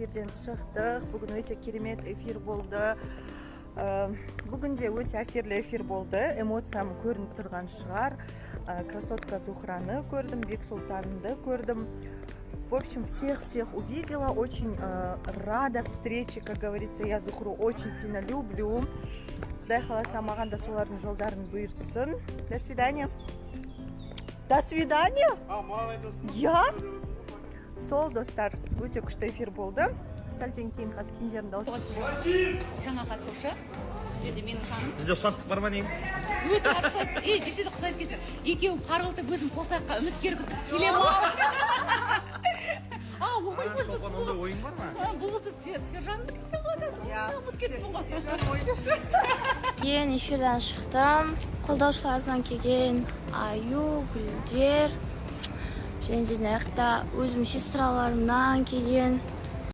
эфирден шықтық. Бүгін өте керемет эфир болды. Бүгін де өте әсерлі эфир болды. Эмоциям көрініп тұрған шығар. Красотка Зухраны көрдім, Бексултанды көрдім. В общем, всех увидела. Очень рада встрече, как говорится. Я Зухру очень сильно люблю. Құдай қаласа маған да солардың жолдарын бұйыртсын. До свидания. До свидания? Я? Сол, достар, өте күшті эфир болды. Сәлден кейін қазір киімдерімді ауыстырып. Жаңа қатысушы. Енді менің ханым. Бізде ұқсастық бар ма негіз? Өте ұқсайды. Десе де ұқсайды кездер. Екеуі қарғылтып өзім қосаққа үміткер күтіп келем ау. Шолпан, онда ойын бар ма? Бұл қызды сержанды күтіп қойдасың. Үміткердің ғой. Кейін эфирден шықтым. Қолдаушылардан келген Аю, Гүлдер, және жақта өзім сестраларымнан келген